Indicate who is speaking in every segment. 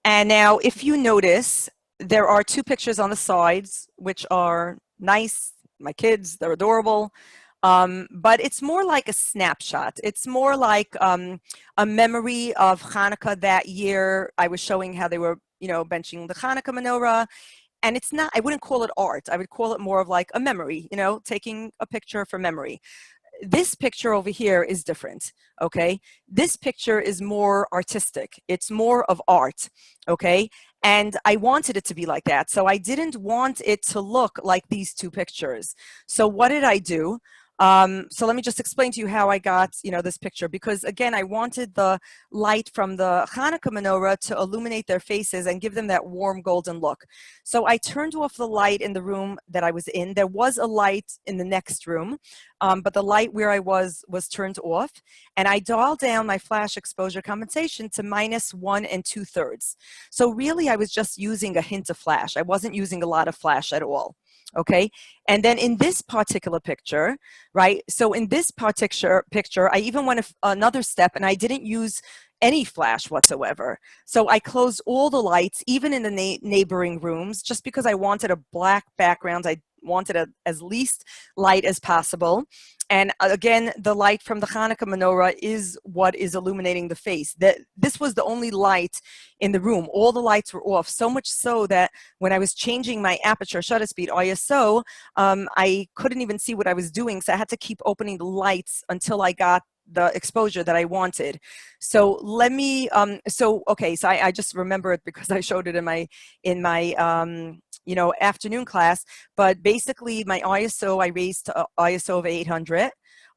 Speaker 1: And now if you notice, there are two pictures on the sides, which are nice. My kids, they're adorable. But it's more like a snapshot. It's more like a memory of Hanukkah that year. I was showing how they were, benching the Hanukkah menorah. And it's not, I wouldn't call it art. I would call it more of like a memory, taking a picture for memory. This picture over here is different, okay? This picture is more artistic. It's more of art, okay? And I wanted it to be like that. So I didn't want it to look like these two pictures. So what did I do? So let me just explain to you how I got, this picture, because again, I wanted the light from the Hanukkah menorah to illuminate their faces and give them that warm golden look. So I turned off the light in the room that I was in. There was a light in the next room, but the light where I was turned off, and I dialed down my flash exposure compensation to -1 2/3. So really, I was just using a hint of flash. I wasn't using a lot of flash at all. Okay, and then in this particular picture, right? So in this particular picture, I even went another step, and I didn't use any flash whatsoever. So I closed all the lights, even in the neighboring rooms, just because I wanted a black background. I wanted as least light as possible. And again, the light from the Hanukkah menorah is what is illuminating the face. This was the only light in the room. All the lights were off, so much so that when I was changing my aperture shutter speed, ISO, I couldn't even see what I was doing. So I had to keep opening the lights until I got the exposure that I wanted. So let me, okay, so I just remember it because I showed it in my afternoon class. But basically my ISO, I raised to ISO of 800.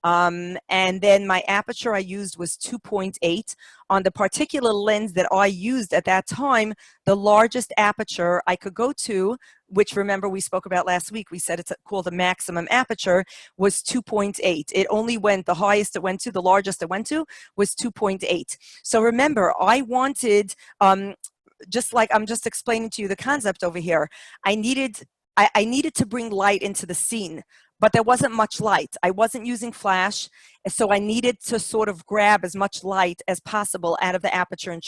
Speaker 1: And then my aperture I used was 2.8. On the particular lens that I used at that time, the largest aperture I could go to, which remember we spoke about last week, we said it's called the maximum aperture, was 2.8. It only went, the highest it went to, the largest it went to was 2.8. So remember, I wanted, just like I'm just explaining to you the concept over here, I needed to bring light into the scene, but there wasn't much light. I wasn't using flash, so I needed to sort of grab as much light as possible out of the aperture and